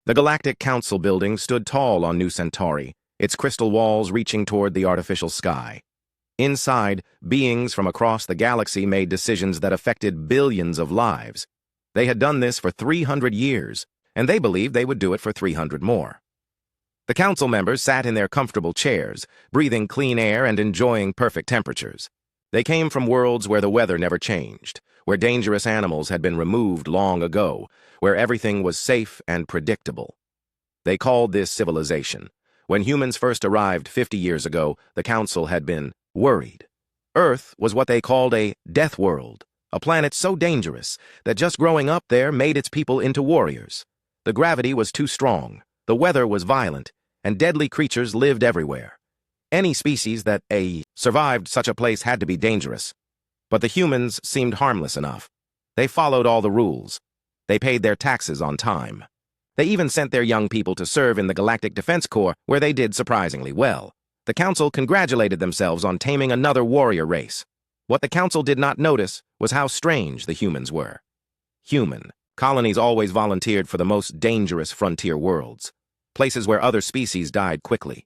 The Galactic Council building stood tall on New Centauri, its crystal walls reaching toward the artificial sky. Inside, beings from across the galaxy made decisions that affected billions of lives. They had done this for 300 years, and they believed they would do it for 300 more. The council members sat in their comfortable chairs, breathing clean air and enjoying perfect temperatures. They came from worlds where the weather never changed, where dangerous animals had been removed long ago, where everything was safe and predictable. They called this civilization. When humans first arrived 50 years ago, the council had been worried. Earth was what they called a death world, a planet so dangerous that just growing up there made its people into warriors. The gravity was too strong, the weather was violent, and deadly creatures lived everywhere. Any species that survived such a place had to be dangerous. But the humans seemed harmless enough. They followed all the rules. They paid their taxes on time. They even sent their young people to serve in the Galactic Defense Corps, where they did surprisingly well. The Council congratulated themselves on taming another warrior race. What the Council did not notice was how strange the humans were. Human. Colonies always volunteered for the most dangerous frontier worlds, places where other species died quickly.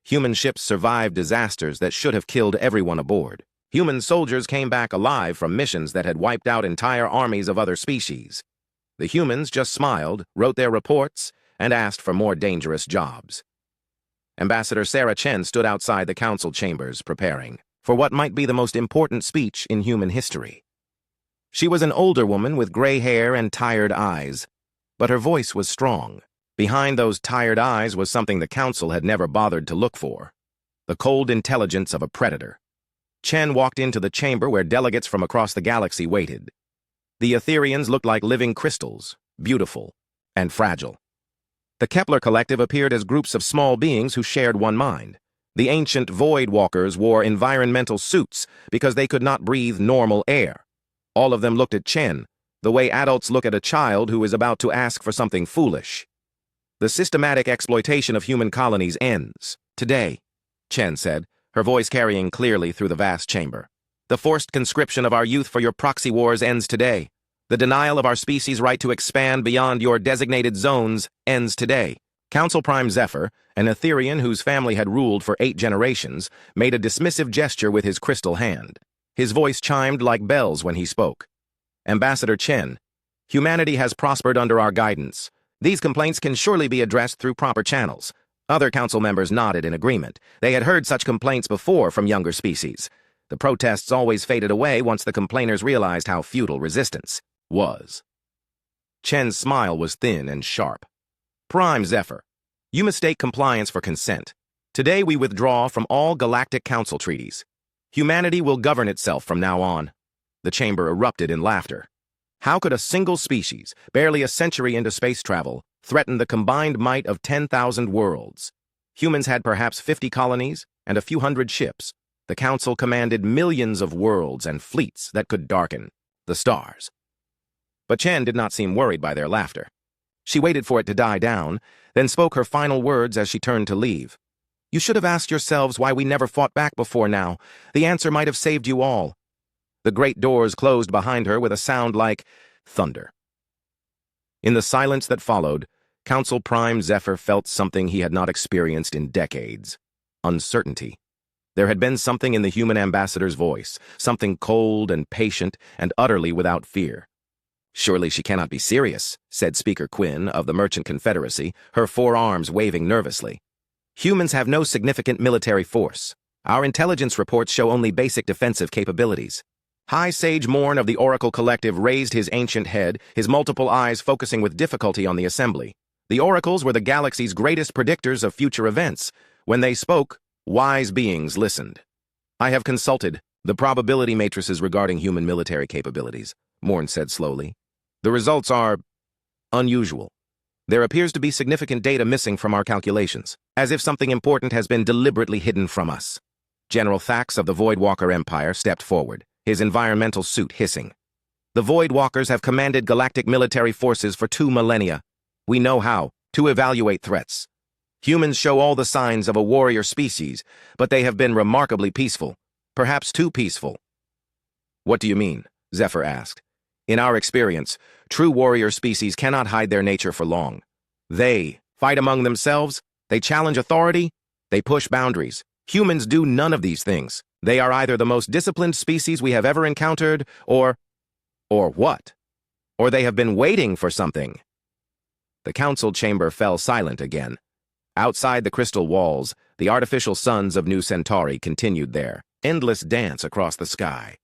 Human ships survived disasters that should have killed everyone aboard. Human soldiers came back alive from missions that had wiped out entire armies of other species. The humans just smiled, wrote their reports, and asked for more dangerous jobs. Ambassador Sarah Chen stood outside the council chambers preparing for what might be the most important speech in human history. She was an older woman with gray hair and tired eyes, but her voice was strong. Behind those tired eyes was something the council had never bothered to look for: the cold intelligence of a predator. Chen walked into the chamber where delegates from across the galaxy waited. The Etherians looked like living crystals, beautiful and fragile. The Kepler collective appeared as groups of small beings who shared one mind. The ancient Void Walkers wore environmental suits because they could not breathe normal air. All of them looked at Chen, the way adults look at a child who is about to ask for something foolish. The systematic exploitation of human colonies ends today, Chen said, her voice carrying clearly through the vast chamber. The forced conscription of our youth for your proxy wars ends today. The denial of our species' right to expand beyond your designated zones ends today. Council Prime Zephyr, an Etherian whose family had ruled for 8 generations, made a dismissive gesture with his crystal hand. His voice chimed like bells when he spoke. Ambassador Chen, humanity has prospered under our guidance. These complaints can surely be addressed through proper channels. Other council members nodded in agreement. They had heard such complaints before from younger species. The protests always faded away once the complainers realized how futile resistance was. Chen's smile was thin and sharp. Prime Zephyr, you mistake compliance for consent. Today we withdraw from all Galactic Council treaties. Humanity will govern itself from now on. The chamber erupted in laughter. How could a single species, barely a century into space travel, threaten the combined might of 10,000 worlds? Humans had perhaps 50 colonies and a few hundred ships. The Council commanded millions of worlds and fleets that could darken the stars. But Chen did not seem worried by their laughter. She waited for it to die down, then spoke her final words as she turned to leave. You should have asked yourselves why we never fought back before now. The answer might have saved you all. The great doors closed behind her with a sound like thunder. In the silence that followed, Council Prime Zephyr felt something he had not experienced in decades: uncertainty. There had been something in the human ambassador's voice, something cold and patient and utterly without fear. Surely she cannot be serious, said Speaker Quinn of the Merchant Confederacy, her forearms waving nervously. Humans have no significant military force. Our intelligence reports show only basic defensive capabilities. High Sage Morn of the Oracle Collective raised his ancient head, his multiple eyes focusing with difficulty on the assembly. The oracles were the galaxy's greatest predictors of future events. When they spoke, wise beings listened. I have consulted the probability matrices regarding human military capabilities, Morn said slowly. The results are unusual. There appears to be significant data missing from our calculations, as if something important has been deliberately hidden from us. General Thax of the Voidwalker Empire stepped forward, his environmental suit hissing. The Voidwalkers have commanded galactic military forces for 2 millennia. We know how to evaluate threats. Humans show all the signs of a warrior species, but they have been remarkably peaceful, perhaps too peaceful. What do you mean? Zephyr asked. In our experience, true warrior species cannot hide their nature for long. They fight among themselves, they challenge authority, they push boundaries. Humans do none of these things. They are either the most disciplined species we have ever encountered, or what? Or they have been waiting for something. The council chamber fell silent again. Outside the crystal walls, the artificial suns of New Centauri continued their endless dance across the sky.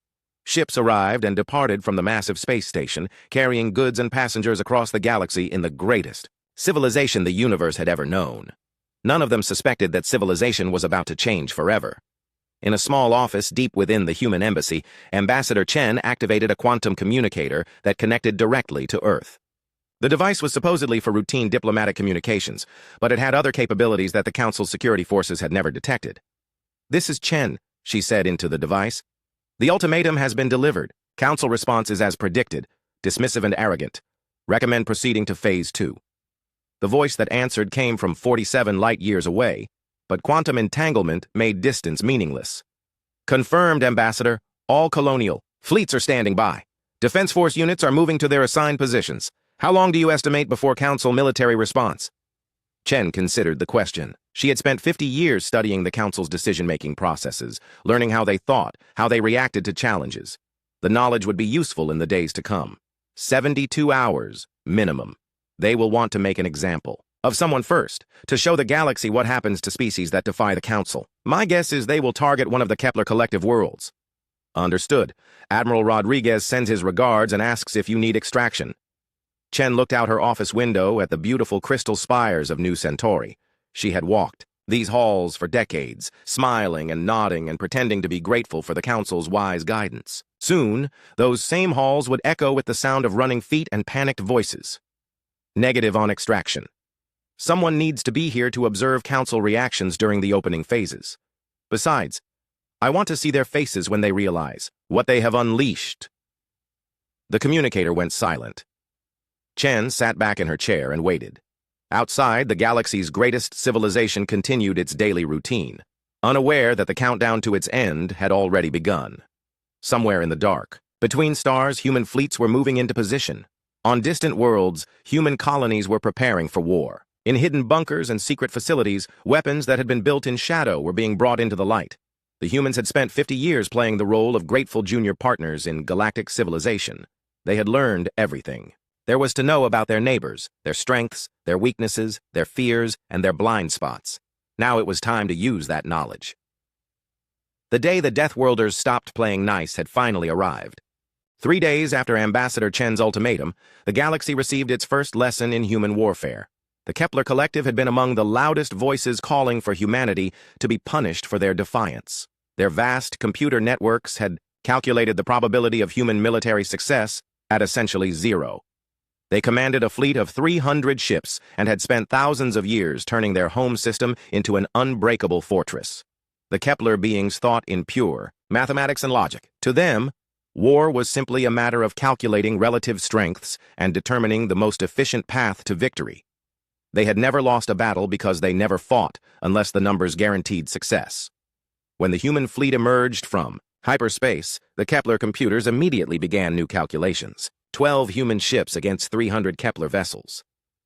Ships arrived and departed from the massive space station, carrying goods and passengers across the galaxy in the greatest civilization the universe had ever known. None of them suspected that civilization was about to change forever. In a small office deep within the human embassy, Ambassador Chen activated a quantum communicator that connected directly to Earth. The device was supposedly for routine diplomatic communications, but it had other capabilities that the Council's security forces had never detected. "This is Chen," she said into the device. "The ultimatum has been delivered. Council response is as predicted, dismissive and arrogant. Recommend proceeding to Phase 2. The voice that answered came from 47 light-years away, but quantum entanglement made distance meaningless. "Confirmed, Ambassador. All colonial fleets are standing by. Defense Force units are moving to their assigned positions. How long do you estimate before Council military response?" Chen considered the question. She had spent 50 years studying the Council's decision-making processes, learning how they thought, how they reacted to challenges. The knowledge would be useful in the days to come. 72 hours, minimum. They will want to make an example of someone first, to show the galaxy what happens to species that defy the Council. My guess is they will target one of the Kepler collective worlds. Understood. Admiral Rodriguez sends his regards and asks if you need extraction. Chen looked out her office window at the beautiful crystal spires of New Centauri. She had walked these halls for decades, smiling and nodding and pretending to be grateful for the Council's wise guidance. Soon, those same halls would echo with the sound of running feet and panicked voices. Negative on extraction. Someone needs to be here to observe Council reactions during the opening phases. Besides, I want to see their faces when they realize what they have unleashed. The communicator went silent. Chen sat back in her chair and waited. Outside, the galaxy's greatest civilization continued its daily routine, unaware that the countdown to its end had already begun. Somewhere in the dark, between stars, human fleets were moving into position. On distant worlds, human colonies were preparing for war. In hidden bunkers and secret facilities, weapons that had been built in shadow were being brought into the light. The humans had spent 50 years playing the role of grateful junior partners in galactic civilization. They had learned everything. There was to know about their neighbors, their strengths, their weaknesses, their fears, and their blind spots. Now it was time to use that knowledge. The day the Deathworlders stopped playing nice had finally arrived. 3 days after Ambassador Chen's ultimatum, the galaxy received its first lesson in human warfare. The Kepler Collective had been among the loudest voices calling for humanity to be punished for their defiance. Their vast computer networks had calculated the probability of human military success at essentially 0. They commanded a fleet of 300 ships and had spent thousands of years turning their home system into an unbreakable fortress. The Kepler beings thought in pure mathematics and logic. To them, war was simply a matter of calculating relative strengths and determining the most efficient path to victory. They had never lost a battle because they never fought unless the numbers guaranteed success. When the human fleet emerged from hyperspace, the Kepler computers immediately began new calculations. 12 human ships against 300 Kepler vessels.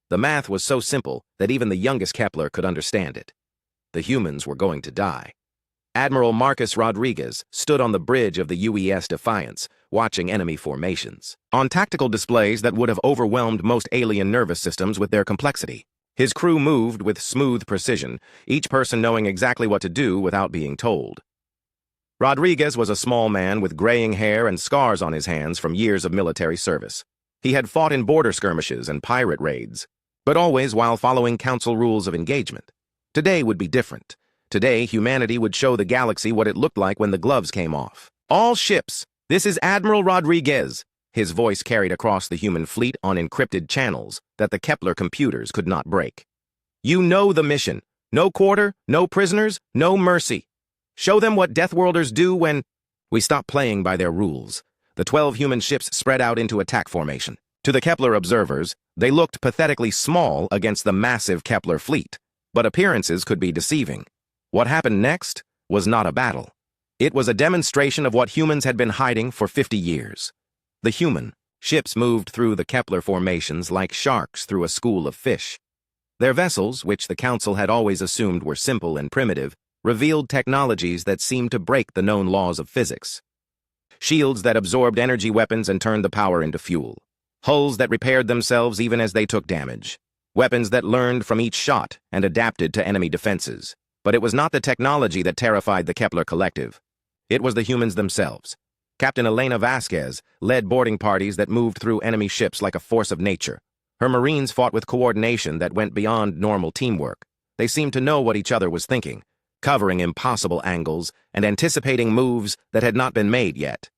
The math was so simple that even the youngest Kepler could understand it. The humans were going to die. Admiral Marcus Rodriguez stood on the bridge of the UES Defiance, watching enemy formations, on tactical displays that would have overwhelmed most alien nervous systems with their complexity. His crew moved with smooth precision, each person knowing exactly what to do without being told. Rodriguez was a small man with graying hair and scars on his hands from years of military service. He had fought in border skirmishes and pirate raids, but always while following Council rules of engagement. Today would be different. Today, humanity would show the galaxy what it looked like when the gloves came off. "All ships, this is Admiral Rodriguez." His voice carried across the human fleet on encrypted channels that the Kepler computers could not break. "You know the mission. No quarter, no prisoners, no mercy. Show them what Deathworlders do when we stop playing by their rules." The 12 human ships spread out into attack formation. To the Kepler observers, they looked pathetically small against the massive Kepler fleet, but appearances could be deceiving. What happened next was not a battle. It was a demonstration of what humans had been hiding for 50 years. The human ships moved through the Kepler formations like sharks through a school of fish. Their vessels, which the Council had always assumed were simple and primitive, revealed technologies that seemed to break the known laws of physics. Shields that absorbed energy weapons and turned the power into fuel. Hulls that repaired themselves even as they took damage. Weapons that learned from each shot and adapted to enemy defenses. But it was not the technology that terrified the Kepler collective. It was the humans themselves. Captain Elena Vasquez led boarding parties that moved through enemy ships like a force of nature. Her Marines fought with coordination that went beyond normal teamwork. They seemed to know what each other was thinking, covering impossible angles and anticipating moves that had not been made yet.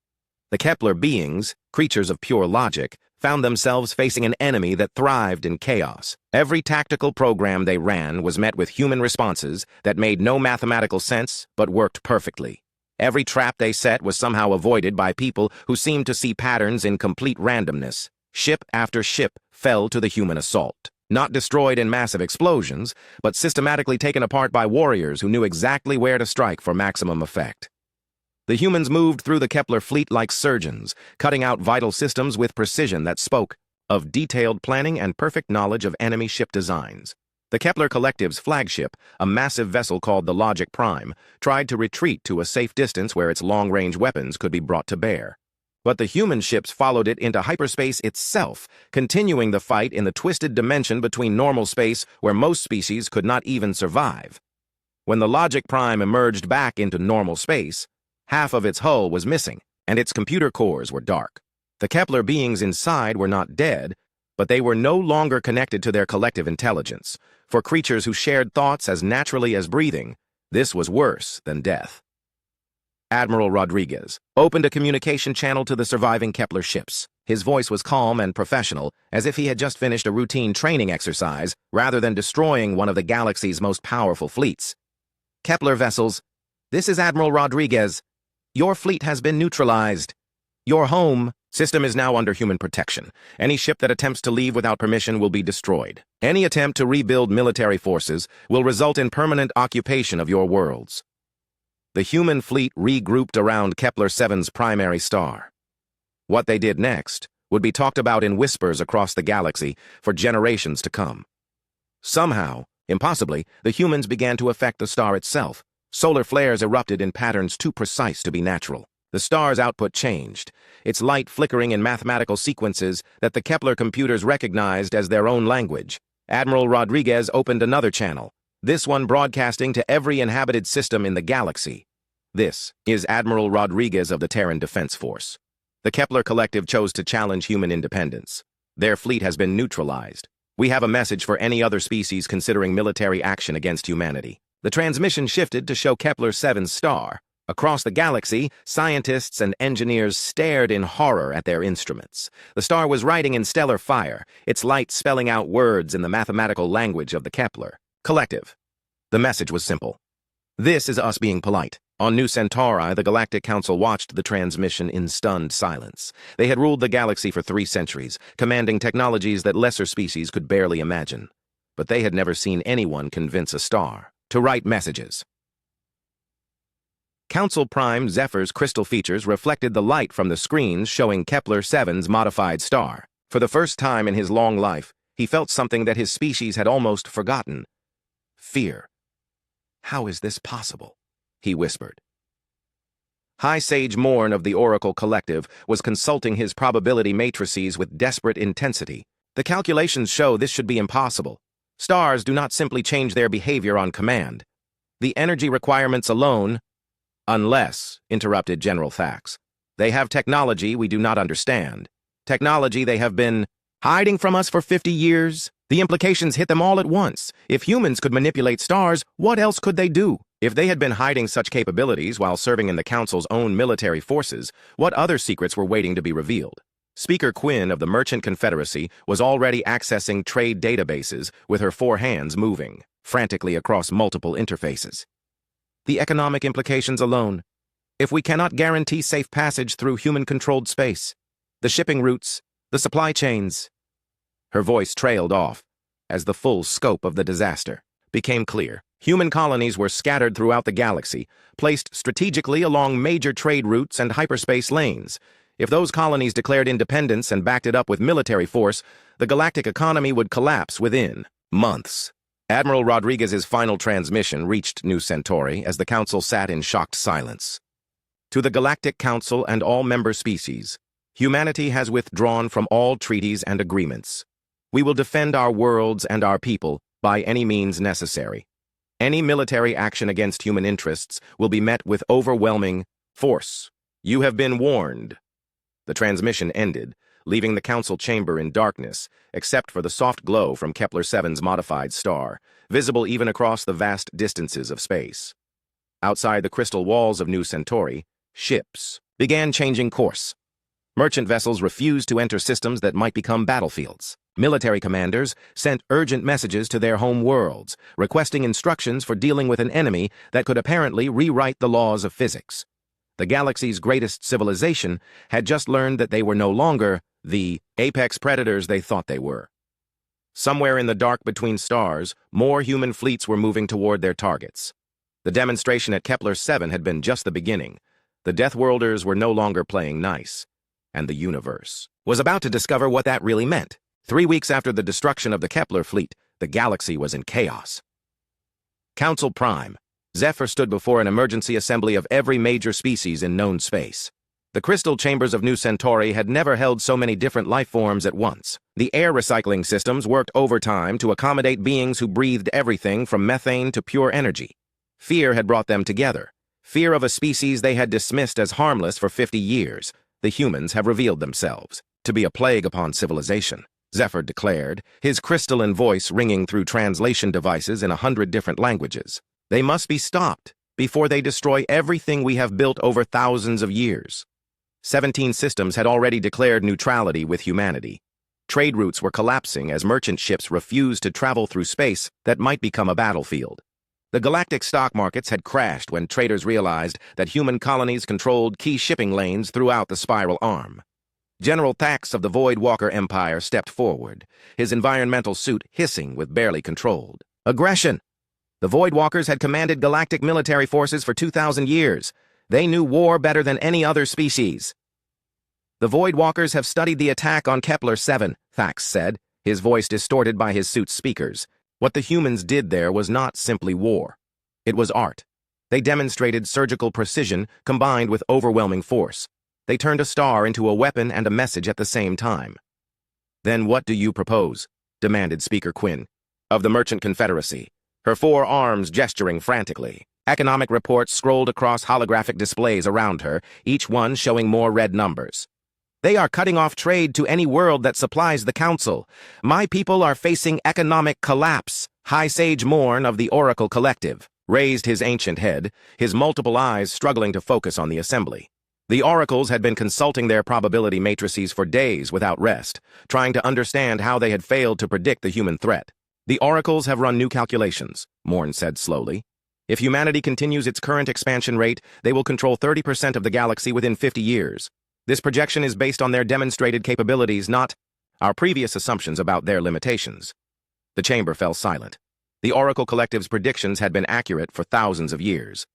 The Kepler beings, creatures of pure logic, found themselves facing an enemy that thrived in chaos. Every tactical program they ran was met with human responses that made no mathematical sense but worked perfectly. Every trap they set was somehow avoided by people who seemed to see patterns in complete randomness. Ship after ship fell to the human assault. Not destroyed in massive explosions, but systematically taken apart by warriors who knew exactly where to strike for maximum effect. The humans moved through the Kepler fleet like surgeons, cutting out vital systems with precision that spoke of detailed planning and perfect knowledge of enemy ship designs. The Kepler Collective's flagship, a massive vessel called the Logic Prime, tried to retreat to a safe distance where its long-range weapons could be brought to bear. But the human ships followed it into hyperspace itself, continuing the fight in the twisted dimension between normal space where most species could not even survive. When the Logic Prime emerged back into normal space, half of its hull was missing, and its computer cores were dark. The Kepler beings inside were not dead, but they were no longer connected to their collective intelligence. For creatures who shared thoughts as naturally as breathing, this was worse than death. Admiral Rodriguez opened a communication channel to the surviving Kepler ships. His voice was calm and professional, as if he had just finished a routine training exercise rather than destroying one of the galaxy's most powerful fleets. Kepler vessels, this is Admiral Rodriguez. Your fleet has been neutralized. Your home system is now under human protection. Any ship that attempts to leave without permission will be destroyed. Any attempt to rebuild military forces will result in permanent occupation of your worlds. The human fleet regrouped around Kepler-7's primary star. What they did next would be talked about in whispers across the galaxy for generations to come. Somehow, impossibly, the humans began to affect the star itself. Solar flares erupted in patterns too precise to be natural. The star's output changed, its light flickering in mathematical sequences that the Kepler computers recognized as their own language. Admiral Rodriguez opened another channel, this one broadcasting to every inhabited system in the galaxy. This is Admiral Rodriguez of the Terran Defense Force. The Kepler Collective chose to challenge human independence. Their fleet has been neutralized. We have a message for any other species considering military action against humanity. The transmission shifted to show Kepler-7's star. Across the galaxy, scientists and engineers stared in horror at their instruments. The star was writing in stellar fire, its light spelling out words in the mathematical language of the Kepler Collective. The message was simple. This is us being polite. On New Centauri, the Galactic Council watched the transmission in stunned silence. They had ruled the galaxy for 3 centuries, commanding technologies that lesser species could barely imagine. But they had never seen anyone convince a star to write messages. Council Prime Zephyr's crystal features reflected the light from the screens showing Kepler-7's modified star. For the first time in his long life, he felt something that his species had almost forgotten. Fear. How is this possible? He whispered. High Sage Morn of the Oracle Collective was consulting his probability matrices with desperate intensity. The calculations show this should be impossible. Stars do not simply change their behavior on command. The energy requirements alone, unless, interrupted General Thax, they have technology we do not understand. Technology they have been hiding from us for 50 years. The implications hit them all at once. If humans could manipulate stars, what else could they do? If they had been hiding such capabilities while serving in the Council's own military forces, what other secrets were waiting to be revealed? Speaker Quinn of the Merchant Confederacy was already accessing trade databases with her 4 hands moving frantically across multiple interfaces. The economic implications alone. If we cannot guarantee safe passage through human-controlled space, the shipping routes, the supply chains. Her voice trailed off as the full scope of the disaster became clear. Human colonies were scattered throughout the galaxy, placed strategically along major trade routes and hyperspace lanes. If those colonies declared independence and backed it up with military force, the galactic economy would collapse within. Months. Admiral Rodriguez's final transmission reached New Centauri as the Council sat in shocked silence. To the Galactic Council and all member species, humanity has withdrawn from all treaties and agreements. We will defend our worlds and our people by any means necessary. Any military action against human interests will be met with overwhelming force. You have been warned. The transmission ended, leaving the council chamber in darkness, except for the soft glow from Kepler 7's modified star, visible even across the vast distances of space. Outside the crystal walls of New Centauri, ships began changing course. Merchant vessels refused to enter systems that might become battlefields. Military commanders sent urgent messages to their home worlds, requesting instructions for dealing with an enemy that could apparently rewrite the laws of physics. The galaxy's greatest civilization had just learned that they were no longer the apex predators they thought they were. Somewhere in the dark between stars, more human fleets were moving toward their targets. The demonstration at Kepler 7 had been just the beginning. The Deathworlders were no longer playing nice, and the universe was about to discover what that really meant. 3 weeks after the destruction of the Kepler fleet, the galaxy was in chaos. Council Prime. Zephyr stood before an emergency assembly of every major species in known space. The crystal chambers of New Centauri had never held so many different life forms at once. The air recycling systems worked overtime to accommodate beings who breathed everything from methane to pure energy. Fear had brought them together. Fear of a species they had dismissed as harmless for 50 years. The humans have revealed themselves to be a plague upon civilization, Zephyr declared, his crystalline voice ringing through translation devices in 100 different languages. They must be stopped before they destroy everything we have built over thousands of years. 17 systems had already declared neutrality with humanity. Trade routes were collapsing as merchant ships refused to travel through space that might become a battlefield. The galactic stock markets had crashed when traders realized that human colonies controlled key shipping lanes throughout the spiral arm. General Thax of the Void Walker Empire stepped forward, his environmental suit hissing with barely controlled aggression. The Void Walkers had commanded galactic military forces for 2,000 years. They knew war better than any other species. The Void Walkers have studied the attack on Kepler 7, Thax said, his voice distorted by his suit's speakers. What the humans did there was not simply war. It was art. They demonstrated surgical precision combined with overwhelming force. They turned a star into a weapon and a message at the same time. Then what do you propose? Demanded Speaker Quinn, of the Merchant Confederacy, her 4 arms gesturing frantically. Economic reports scrolled across holographic displays around her, each one showing more red numbers. They are cutting off trade to any world that supplies the Council. My people are facing economic collapse. High Sage Morn of the Oracle Collective raised his ancient head, his multiple eyes struggling to focus on the assembly. The oracles had been consulting their probability matrices for days without rest, trying to understand how they had failed to predict the human threat. The oracles have run new calculations, Morn said slowly. If humanity continues its current expansion rate, they will control 30% of the galaxy within 50 years. This projection is based on their demonstrated capabilities, not our previous assumptions about their limitations. The chamber fell silent. The Oracle Collective's predictions had been accurate for thousands of years.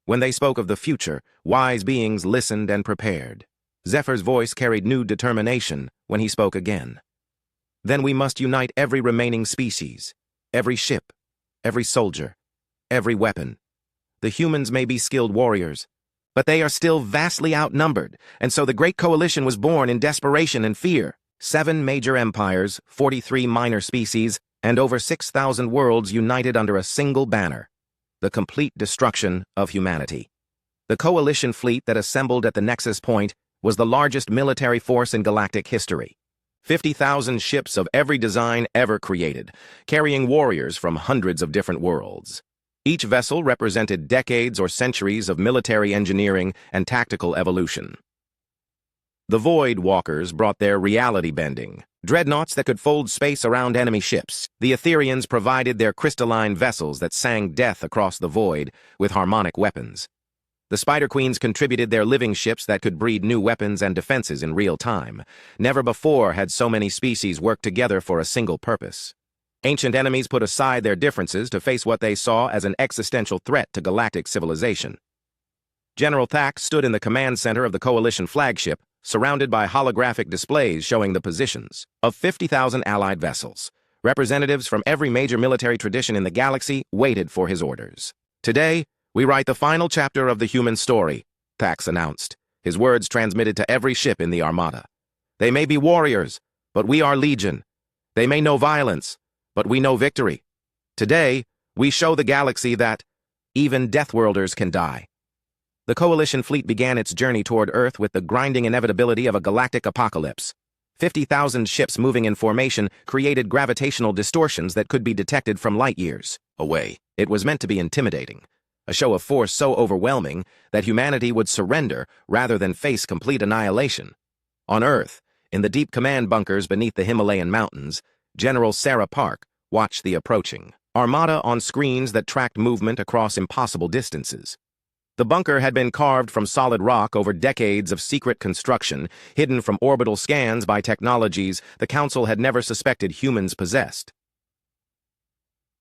When they spoke of the future, wise beings listened and prepared. Zephyr's voice carried new determination when he spoke again. Then we must unite every remaining species, every ship, every soldier, every weapon. The humans may be skilled warriors, but they are still vastly outnumbered, and so the Great Coalition was born in desperation and fear. 7 major empires, 43 minor species, and over 6,000 worlds united under a single banner: the complete destruction of humanity. The Coalition fleet that assembled at the Nexus Point was the largest military force in galactic history. 50,000 ships of every design ever created, carrying warriors from hundreds of different worlds. Each vessel represented decades or centuries of military engineering and tactical evolution. The Void Walkers brought their reality bending, dreadnoughts that could fold space around enemy ships. The Etherians provided their crystalline vessels that sang death across the void with harmonic weapons. The Spider Queens contributed their living ships that could breed new weapons and defenses in real time. Never before had so many species worked together for a single purpose. Ancient enemies put aside their differences to face what they saw as an existential threat to galactic civilization. General Thax stood in the command center of the Coalition flagship, surrounded by holographic displays showing the positions of 50,000 Allied vessels, Representatives from every major military tradition in the galaxy waited for his orders. "Today, we write the final chapter of the human story," Thax announced, his words transmitted to every ship in the Armada. "They may be warriors, but we are Legion. They may know violence, but we know victory. Today, we show the galaxy that even Deathworlders can die." The Coalition fleet began its journey toward Earth with the grinding inevitability of a galactic apocalypse. 50,000 ships moving in formation created gravitational distortions that could be detected from light years away. It was meant to be intimidating, a show of force so overwhelming that humanity would surrender rather than face complete annihilation. On Earth, in the deep command bunkers beneath the Himalayan mountains, General Sarah Park watched the approaching Armada on screens that tracked movement across impossible distances. The bunker had been carved from solid rock over decades of secret construction, hidden from orbital scans by technologies the Council had never suspected humans possessed.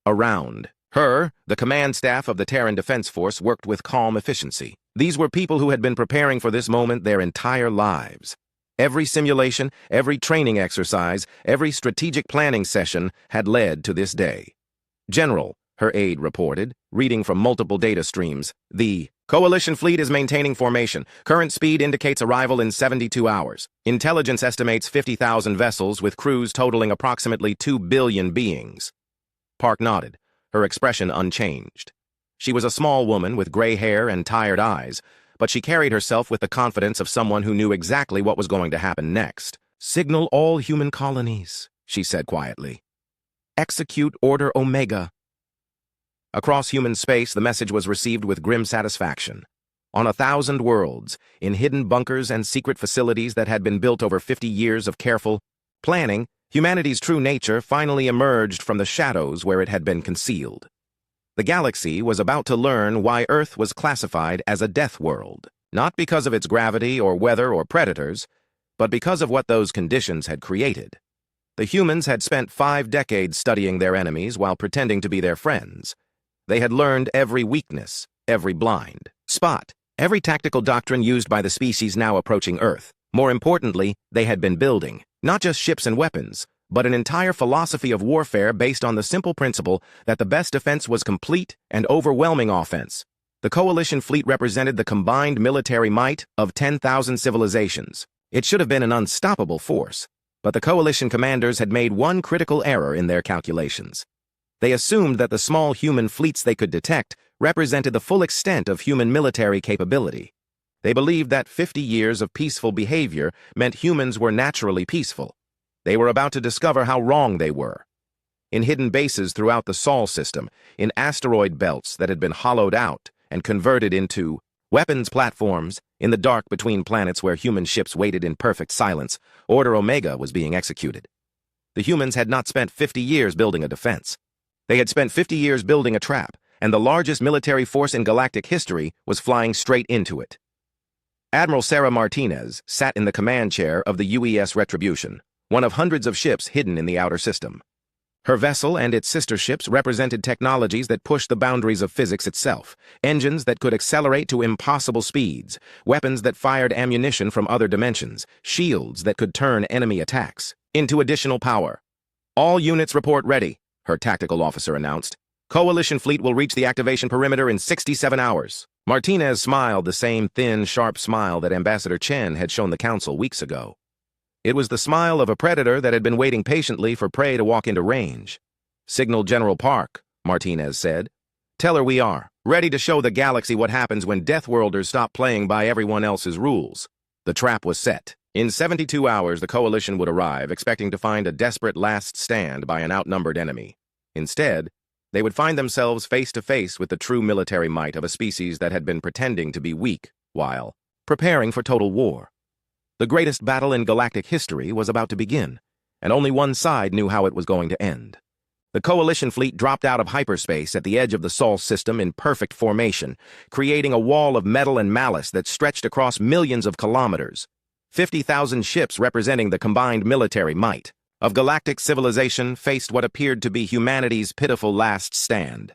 Around her, the command staff of the Terran Defense Force worked with calm efficiency. These were people who had been preparing for this moment their entire lives. Every simulation, every training exercise, every strategic planning session had led to this day. "General," her aide reported, reading from multiple data streams, "the Coalition fleet is maintaining formation. Current speed indicates arrival in 72 hours. Intelligence estimates 50,000 vessels with crews totaling approximately 2 billion beings." Park nodded, her expression unchanged. She was a small woman with gray hair and tired eyes, but she carried herself with the confidence of someone who knew exactly what was going to happen next. "Signal all human colonies," she said quietly. "Execute Order Omega." Across human space, the message was received with grim satisfaction. On 1,000 worlds, in hidden bunkers and secret facilities that had been built over 50 years of careful planning, humanity's true nature finally emerged from the shadows where it had been concealed. The galaxy was about to learn why Earth was classified as a death world, not because of its gravity or weather or predators, but because of what those conditions had created. The humans had spent 5 decades studying their enemies while pretending to be their friends. They had learned every weakness, every blind spot, every tactical doctrine used by the species now approaching Earth. More importantly, they had been building, not just ships and weapons, but an entire philosophy of warfare based on the simple principle that the best defense was complete and overwhelming offense. The Coalition fleet represented the combined military might of 10,000 civilizations. It should have been an unstoppable force, but the Coalition commanders had made one critical error in their calculations. They assumed that the small human fleets they could detect represented the full extent of human military capability. They believed that 50 years of peaceful behavior meant humans were naturally peaceful. They were about to discover how wrong they were. In hidden bases throughout the Saul system, in asteroid belts that had been hollowed out and converted into weapons platforms, in the dark between planets where human ships waited in perfect silence, Order Omega was being executed. The humans had not spent 50 years building a defense. They had spent 50 years building a trap, and the largest military force in galactic history was flying straight into it. Admiral Sarah Martinez sat in the command chair of the UES Retribution, one of hundreds of ships hidden in the outer system. Her vessel and its sister ships represented technologies that pushed the boundaries of physics itself, engines that could accelerate to impossible speeds, weapons that fired ammunition from other dimensions, shields that could turn enemy attacks into additional power. "All units report ready," her tactical officer announced. "Coalition fleet will reach the activation perimeter in 67 hours. Martinez smiled the same thin, sharp smile that Ambassador Chen had shown the Council weeks ago. It was the smile of a predator that had been waiting patiently for prey to walk into range. "Signal General Park," Martinez said. "Tell her we are ready to show the galaxy what happens when Deathworlders stop playing by everyone else's rules." The trap was set. In 72 hours, the Coalition would arrive, expecting to find a desperate last stand by an outnumbered enemy. Instead, they would find themselves face to face with the true military might of a species that had been pretending to be weak while preparing for total war. The greatest battle in galactic history was about to begin, and only one side knew how it was going to end. The Coalition fleet dropped out of hyperspace at the edge of the Saul system in perfect formation, creating a wall of metal and malice that stretched across millions of kilometers. 50,000 ships representing the combined military might of galactic civilization faced what appeared to be humanity's pitiful last stand.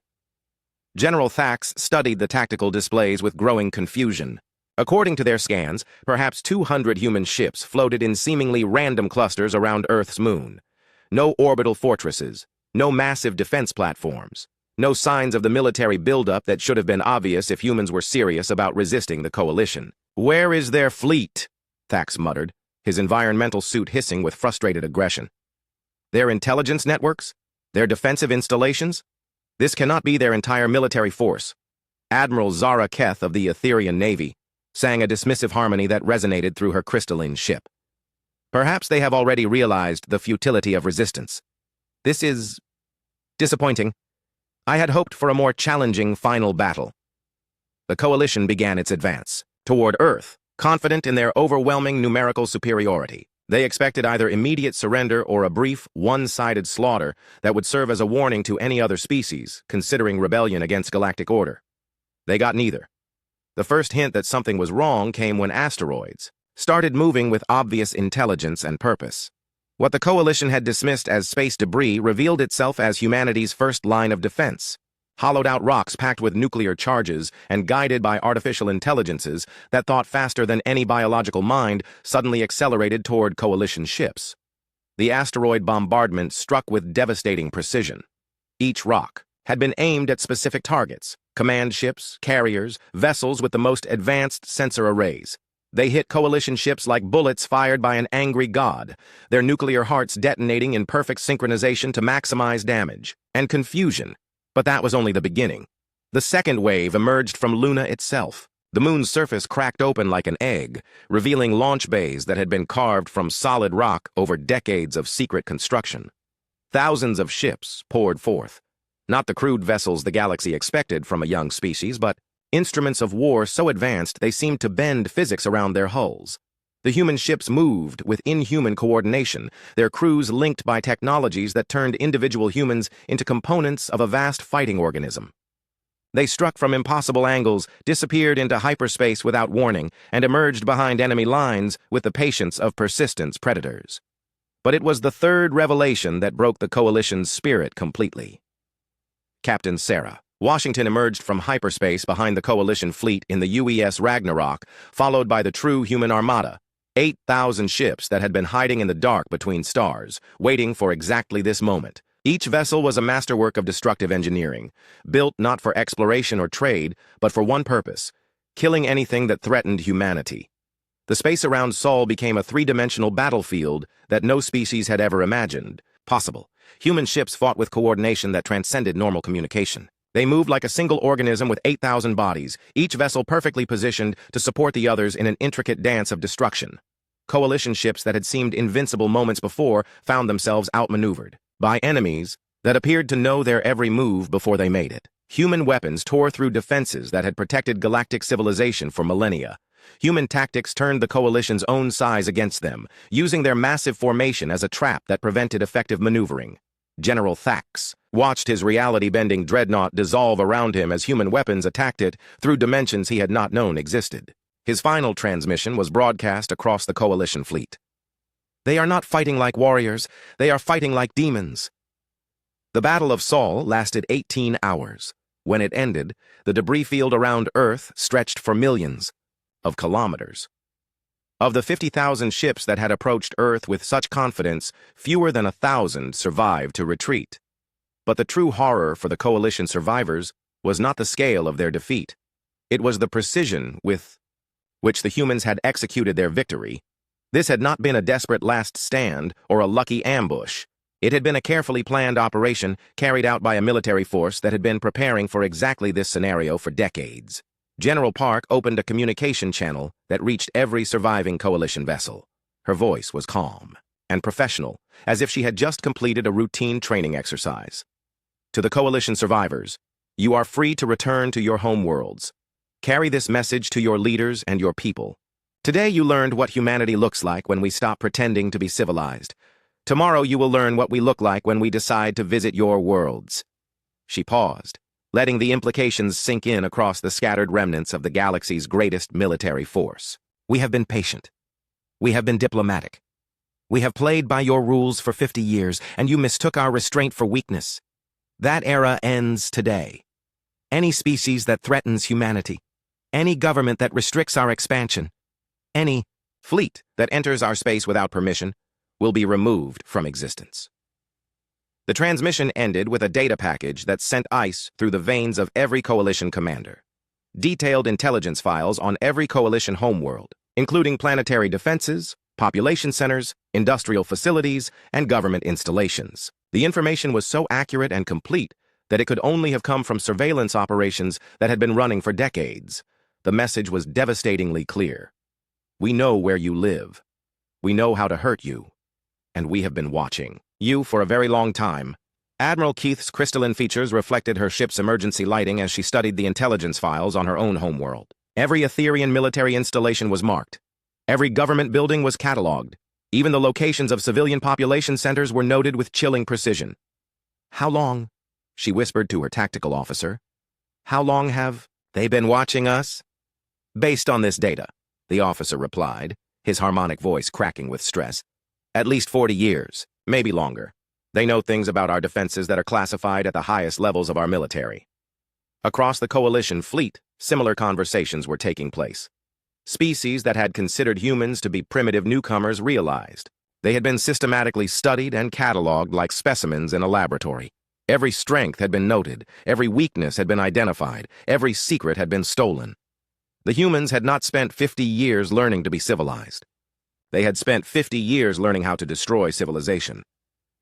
General Thax studied the tactical displays with growing confusion. According to their scans, perhaps 200 human ships floated in seemingly random clusters around Earth's moon. No orbital fortresses, no massive defense platforms, no signs of the military buildup that should have been obvious if humans were serious about resisting the coalition. "Where is their fleet?" Thax muttered, his environmental suit hissing with frustrated aggression. "Their intelligence networks? Their defensive installations? This cannot be their entire military force." Admiral Zara Keth of the Etherian Navy sang a dismissive harmony that resonated through her crystalline ship. "Perhaps they have already realized the futility of resistance. This is disappointing. I had hoped for a more challenging final battle." The coalition began its advance toward Earth, confident in their overwhelming numerical superiority. They expected either immediate surrender or a brief, one-sided slaughter that would serve as a warning to any other species considering rebellion against galactic order. They got neither. The first hint that something was wrong came when asteroids started moving with obvious intelligence and purpose. What the coalition had dismissed as space debris revealed itself as humanity's first line of defense. Hollowed-out rocks packed with nuclear charges and guided by artificial intelligences that thought faster than any biological mind suddenly accelerated toward coalition ships. The asteroid bombardment struck with devastating precision. Each rock had been aimed at specific targets: command ships, carriers, vessels with the most advanced sensor arrays. They hit coalition ships like bullets fired by an angry god, their nuclear hearts detonating in perfect synchronization to maximize damage and confusion. But that was only the beginning. The second wave emerged from Luna itself. The moon's surface cracked open like an egg, revealing launch bays that had been carved from solid rock over decades of secret construction. Thousands of ships poured forth. Not the crude vessels the galaxy expected from a young species, but instruments of war so advanced they seemed to bend physics around their hulls. The human ships moved with inhuman coordination, their crews linked by technologies that turned individual humans into components of a vast fighting organism. They struck from impossible angles, disappeared into hyperspace without warning, and emerged behind enemy lines with the patience of persistent predators. But it was the third revelation that broke the coalition's spirit completely. Captain Sarah. Washington emerged from hyperspace behind the coalition fleet in the UES Ragnarok, followed by the true human armada, 8,000 ships that had been hiding in the dark between stars, waiting for exactly this moment. Each vessel was a masterwork of destructive engineering, built not for exploration or trade, but for one purpose: killing anything that threatened humanity. The space around Saul became a three-dimensional battlefield that no species had ever imagined possible. Human ships fought with coordination that transcended normal communication. They moved like a single organism with 8,000 bodies, each vessel perfectly positioned to support the others in an intricate dance of destruction. Coalition ships that had seemed invincible moments before found themselves outmaneuvered by enemies that appeared to know their every move before they made it. Human weapons tore through defenses that had protected galactic civilization for millennia. Human tactics turned the coalition's own size against them, using their massive formation as a trap that prevented effective maneuvering. General Thax watched his reality-bending dreadnought dissolve around him as human weapons attacked it through dimensions he had not known existed. His final transmission was broadcast across the coalition fleet. "They are not fighting like warriors, they are fighting like demons." The Battle of Saul lasted 18 hours. When it ended, the debris field around Earth stretched for millions of kilometers. Of the 50,000 ships that had approached Earth with such confidence, fewer than 1,000 survived to retreat. But the true horror for the coalition survivors was not the scale of their defeat. It was the precision with which the humans had executed their victory. This had not been a desperate last stand or a lucky ambush. It had been a carefully planned operation carried out by a military force that had been preparing for exactly this scenario for decades. General Park opened a communication channel that reached every surviving coalition vessel. Her voice was calm and professional, as if she had just completed a routine training exercise. "To the coalition survivors, you are free to return to your home worlds. Carry this message to your leaders and your people. Today you learned what humanity looks like when we stop pretending to be civilized. Tomorrow you will learn what we look like when we decide to visit your worlds." She paused, letting the implications sink in across the scattered remnants of the galaxy's greatest military force. "We have been patient. We have been diplomatic. We have played by your rules for 50 years, and you mistook our restraint for weakness. That era ends today. Any species that threatens humanity, any government that restricts our expansion, any fleet that enters our space without permission will be removed from existence." The transmission ended with a data package that sent ice through the veins of every coalition commander. Detailed intelligence files on every coalition homeworld, including planetary defenses, population centers, industrial facilities, and government installations. The information was so accurate and complete that it could only have come from surveillance operations that had been running for decades. The message was devastatingly clear. We know where you live. We know how to hurt you. And we have been watching you for a very long time. Admiral Keith's crystalline features reflected her ship's emergency lighting as she studied the intelligence files on her own homeworld. Every Etherian military installation was marked. Every government building was cataloged. Even the locations of civilian population centers were noted with chilling precision. How long? She whispered to her tactical officer. How long have they been watching us? Based on this data, the officer replied, his harmonic voice cracking with stress. At least 40 years, maybe longer. They know things about our defenses that are classified at the highest levels of our military. Across the coalition fleet, similar conversations were taking place. Species that had considered humans to be primitive newcomers realized they had been systematically studied and cataloged like specimens in a laboratory. Every strength had been noted, every weakness had been identified, every secret had been stolen. The humans had not spent 50 years learning to be civilized. They had spent 50 years learning how to destroy civilization.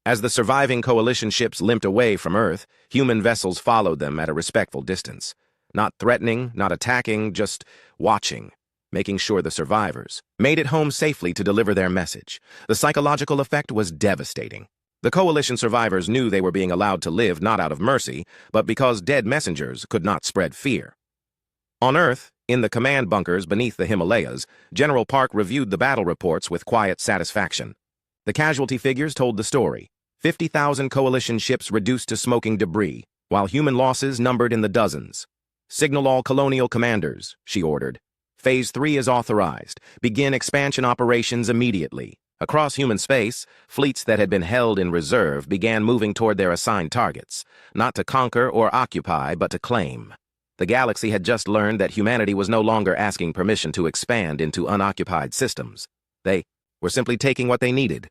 As the surviving coalition ships limped away from Earth, human vessels followed them at a respectful distance. Not threatening, not attacking, just watching, making sure the survivors made it home safely to deliver their message. The psychological effect was devastating. The coalition survivors knew they were being allowed to live not out of mercy, but because dead messengers could not spread fear. On Earth, in the command bunkers beneath the Himalayas, General Park reviewed the battle reports with quiet satisfaction. The casualty figures told the story. 50,000 coalition ships reduced to smoking debris, while human losses numbered in the dozens. Signal all colonial commanders, she ordered. Phase 3 is authorized. Begin expansion operations immediately. Across human space, fleets that had been held in reserve began moving toward their assigned targets, not to conquer or occupy, but to claim. The galaxy had just learned that humanity was no longer asking permission to expand into unoccupied systems. They were simply taking what they needed.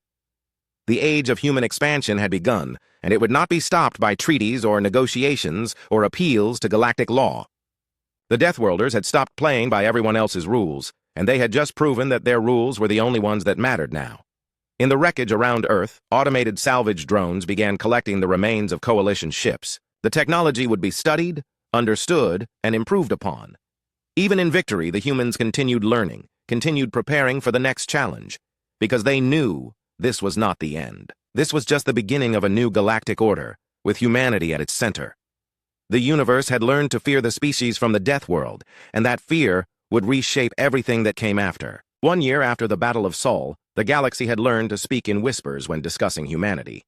The age of human expansion had begun, and it would not be stopped by treaties or negotiations or appeals to galactic law. The Deathworlders had stopped playing by everyone else's rules, and they had just proven that their rules were the only ones that mattered now. In the wreckage around Earth, automated salvage drones began collecting the remains of coalition ships. The technology would be studied, understood, and improved upon. Even in victory, the humans continued learning, continued preparing for the next challenge, because they knew this was not the end. This was just the beginning of a new galactic order, with humanity at its center. The universe had learned to fear the species from the death world, and that fear would reshape everything that came after. 1 year after the Battle of Saul, the galaxy had learned to speak in whispers when discussing humanity.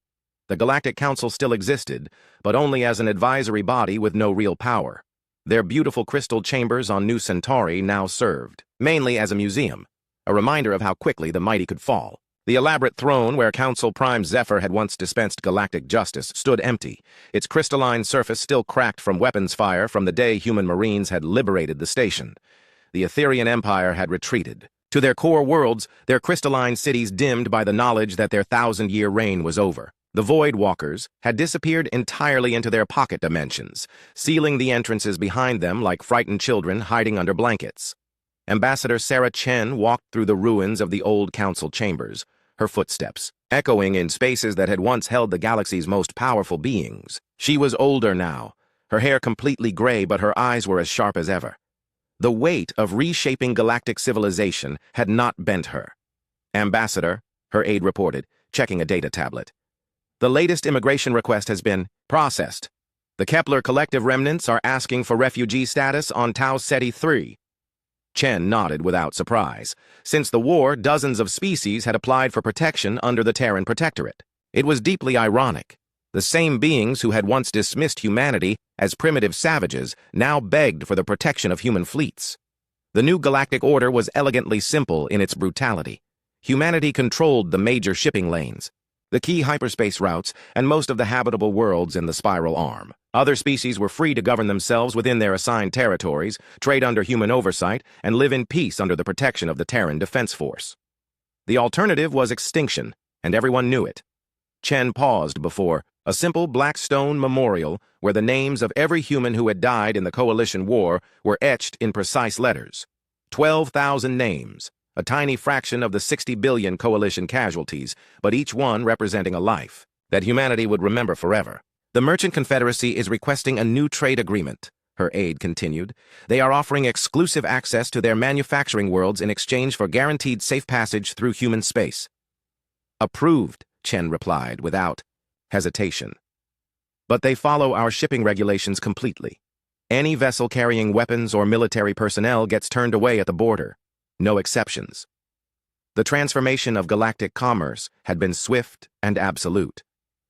The Galactic Council still existed, but only as an advisory body with no real power. Their beautiful crystal chambers on New Centauri now served, mainly as a museum, a reminder of how quickly the mighty could fall. The elaborate throne where Council Prime Zephyr had once dispensed galactic justice stood empty, its crystalline surface still cracked from weapons fire from the day human marines had liberated the station. The Etherian Empire had retreated. To their core worlds, their crystalline cities dimmed by the knowledge that their 1,000-year reign was over. The Void Walkers had disappeared entirely into their pocket dimensions, sealing the entrances behind them like frightened children hiding under blankets. Ambassador Sarah Chen walked through the ruins of the old council chambers, her footsteps echoing in spaces that had once held the galaxy's most powerful beings. She was older now, her hair completely gray, but her eyes were as sharp as ever. The weight of reshaping galactic civilization had not bent her. Ambassador, her aide reported, checking a data tablet. The latest immigration request has been processed. The Kepler collective remnants are asking for refugee status on Tau Ceti 3. Chen nodded without surprise. Since the war, dozens of species had applied for protection under the Terran Protectorate. It was deeply ironic. The same beings who had once dismissed humanity as primitive savages now begged for the protection of human fleets. The new galactic order was elegantly simple in its brutality. Humanity controlled the major shipping lanes, the key hyperspace routes, and most of the habitable worlds in the spiral arm. Other species were free to govern themselves within their assigned territories, trade under human oversight, and live in peace under the protection of the Terran Defense Force. The alternative was extinction, and everyone knew it. Chen paused before a simple black stone memorial where the names of every human who had died in the Coalition War were etched in precise letters. 12,000 names, a tiny fraction of the 60 billion Coalition casualties, but each one representing a life that humanity would remember forever. The Merchant Confederacy is requesting a new trade agreement, her aide continued. They are offering exclusive access to their manufacturing worlds in exchange for guaranteed safe passage through human space. Approved, Chen replied without hesitation. But they follow our shipping regulations completely. Any vessel carrying weapons or military personnel gets turned away at the border. No exceptions. The transformation of galactic commerce had been swift and absolute.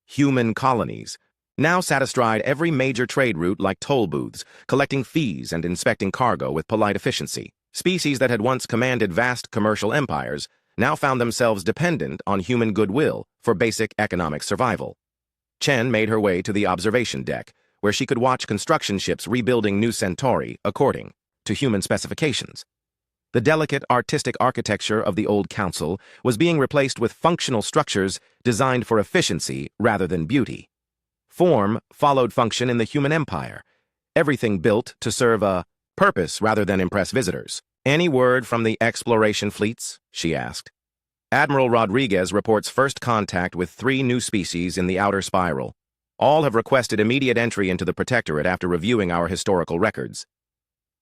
Human colonies now sat astride every major trade route like toll booths, collecting fees and inspecting cargo with polite efficiency. Species that had once commanded vast commercial empires now found themselves dependent on human goodwill for basic economic survival. Chen made her way to the observation deck, where she could watch construction ships rebuilding New Centauri according to human specifications. The delicate artistic architecture of the old council was being replaced with functional structures designed for efficiency rather than beauty. Form followed function in the human empire, everything built to serve a purpose rather than impress visitors. Any word from the exploration fleets? She asked. Admiral Rodriguez reports first contact with 3 new species in the outer spiral. All have requested immediate entry into the Protectorate after reviewing our historical records.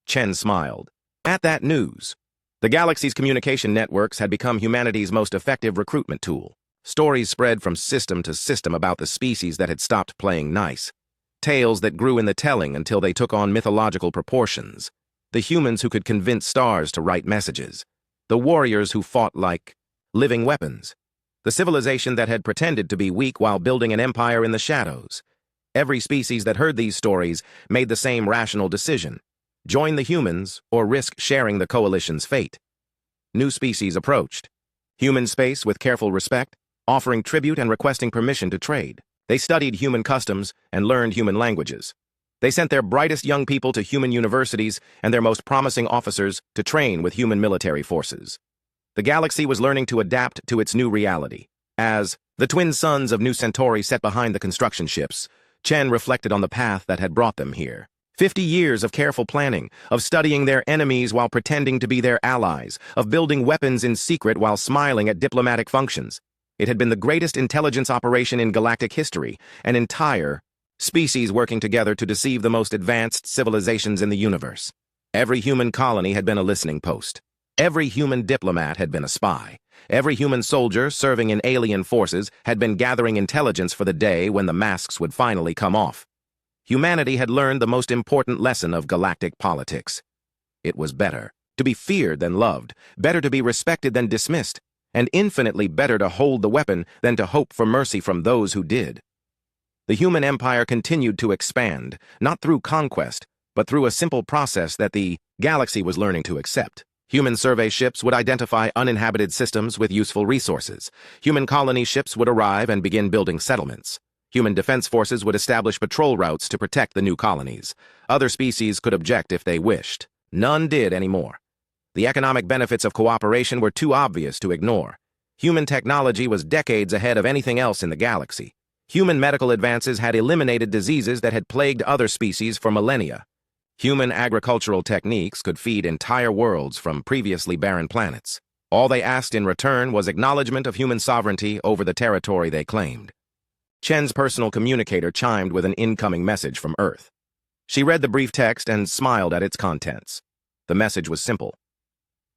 Chen smiled. At that news, the galaxy's communication networks had become humanity's most effective recruitment tool. Stories spread from system to system about the species that had stopped playing nice. Tales that grew in the telling until they took on mythological proportions. The humans who could convince stars to write messages. The warriors who fought like living weapons. The civilization that had pretended to be weak while building an empire in the shadows. Every species that heard these stories made the same rational decision. Join the humans or risk sharing the coalition's fate. New species approached. Human space with careful respect, offering tribute and requesting permission to trade. They studied human customs and learned human languages. They sent their brightest young people to human universities and their most promising officers to train with human military forces. The galaxy was learning to adapt to its new reality. As the twin sons of New Centauri sat behind the construction ships, Chen reflected on the path that had brought them here. 50 years of careful planning, of studying their enemies while pretending to be their allies, of building weapons in secret while smiling at diplomatic functions. It had been the greatest intelligence operation in galactic history, an entire species working together to deceive the most advanced civilizations in the universe. Every human colony had been a listening post. Every human diplomat had been a spy. Every human soldier serving in alien forces had been gathering intelligence for the day when the masks would finally come off. Humanity had learned the most important lesson of galactic politics. It was better to be feared than loved, better to be respected than dismissed, and infinitely better to hold the weapon than to hope for mercy from those who did. The human empire continued to expand, not through conquest, but through a simple process that the galaxy was learning to accept. Human survey ships would identify uninhabited systems with useful resources. Human colony ships would arrive and begin building settlements. Human defense forces would establish patrol routes to protect the new colonies. Other species could object if they wished. None did anymore. The economic benefits of cooperation were too obvious to ignore. Human technology was decades ahead of anything else in the galaxy. Human medical advances had eliminated diseases that had plagued other species for millennia. Human agricultural techniques could feed entire worlds from previously barren planets. All they asked in return was acknowledgement of human sovereignty over the territory they claimed. Chen's personal communicator chimed with an incoming message from Earth. She read the brief text and smiled at its contents. The message was simple.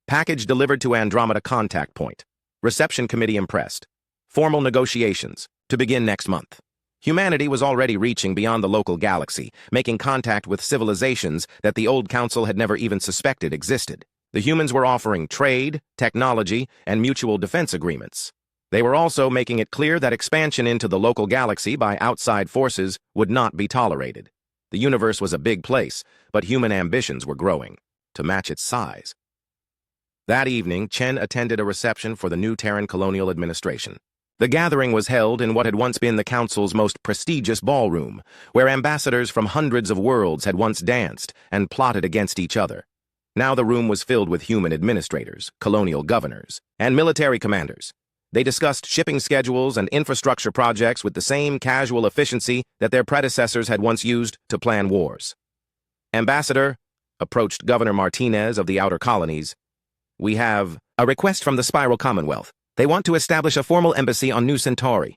Package delivered to Andromeda Contact Point. Reception committee impressed. Formal negotiations to begin next month. Humanity was already reaching beyond the local galaxy, making contact with civilizations that the old council had never even suspected existed. The humans were offering trade, technology, and mutual defense agreements. They were also making it clear that expansion into the local galaxy by outside forces would not be tolerated. The universe was a big place, but human ambitions were growing to match its size. That evening, Chen attended a reception for the new Terran colonial administration. The gathering was held in what had once been the council's most prestigious ballroom, where ambassadors from hundreds of worlds had once danced and plotted against each other. Now the room was filled with human administrators, colonial governors, and military commanders. They discussed shipping schedules and infrastructure projects with the same casual efficiency that their predecessors had once used to plan wars. Ambassador approached Governor Martinez of the Outer Colonies. We have a request from the Spiral Commonwealth. They want to establish a formal embassy on New Centauri.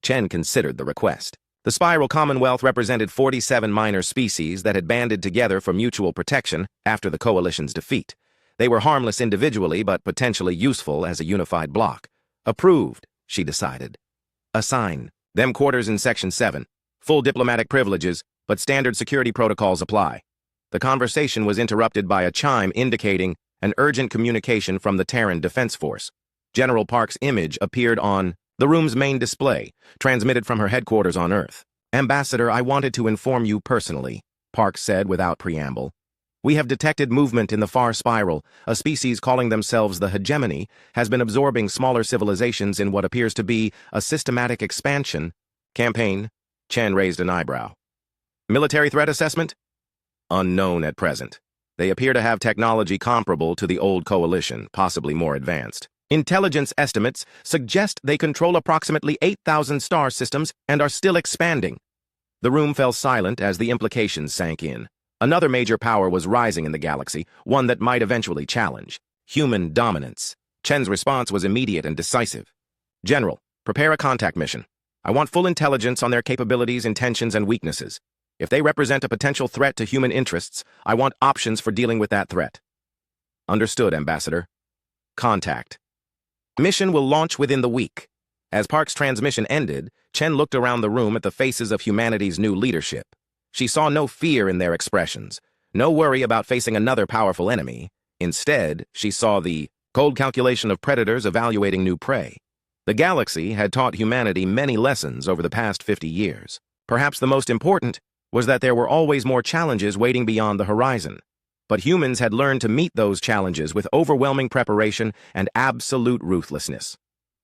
Chen considered the request. The Spiral Commonwealth represented 47 minor species that had banded together for mutual protection after the Coalition's defeat. They were harmless individually, but potentially useful as a unified bloc. Approved, she decided. Assign them quarters in Section 7. Full diplomatic privileges, but standard security protocols apply. The conversation was interrupted by a chime indicating an urgent communication from the Terran Defense Force. General Park's image appeared on the room's main display, transmitted from her headquarters on Earth. Ambassador, I wanted to inform you personally, Park said without preamble. We have detected movement in the far spiral. A species calling themselves the hegemony has been absorbing smaller civilizations in what appears to be a systematic expansion campaign. Chen raised an eyebrow. Military threat assessment? Unknown at present. They appear to have technology comparable to the old Coalition, possibly more advanced. Intelligence estimates suggest they control approximately 8,000 star systems and are still expanding. The room fell silent as the implications sank in. Another major power was rising in the galaxy, one that might eventually challenge human dominance. Chen's response was immediate and decisive. General, prepare a contact mission. I want full intelligence on their capabilities, intentions, and weaknesses. If they represent a potential threat to human interests, I want options for dealing with that threat. Understood, Ambassador. Contact. Mission will launch within the week. As Park's transmission ended, Chen looked around the room at the faces of humanity's new leadership. She saw no fear in their expressions, no worry about facing another powerful enemy. Instead, she saw the cold calculation of predators evaluating new prey. The galaxy had taught humanity many lessons over the past 50 years. Perhaps the most important was that there were always more challenges waiting beyond the horizon. But humans had learned to meet those challenges with overwhelming preparation and absolute ruthlessness.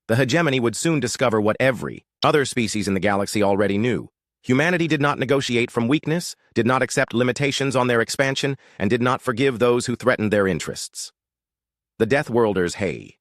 The hegemony would soon discover what every other species in the galaxy already knew. Humanity did not negotiate from weakness, did not accept limitations on their expansion, and did not forgive those who threatened their interests. The Deathworlders, hey.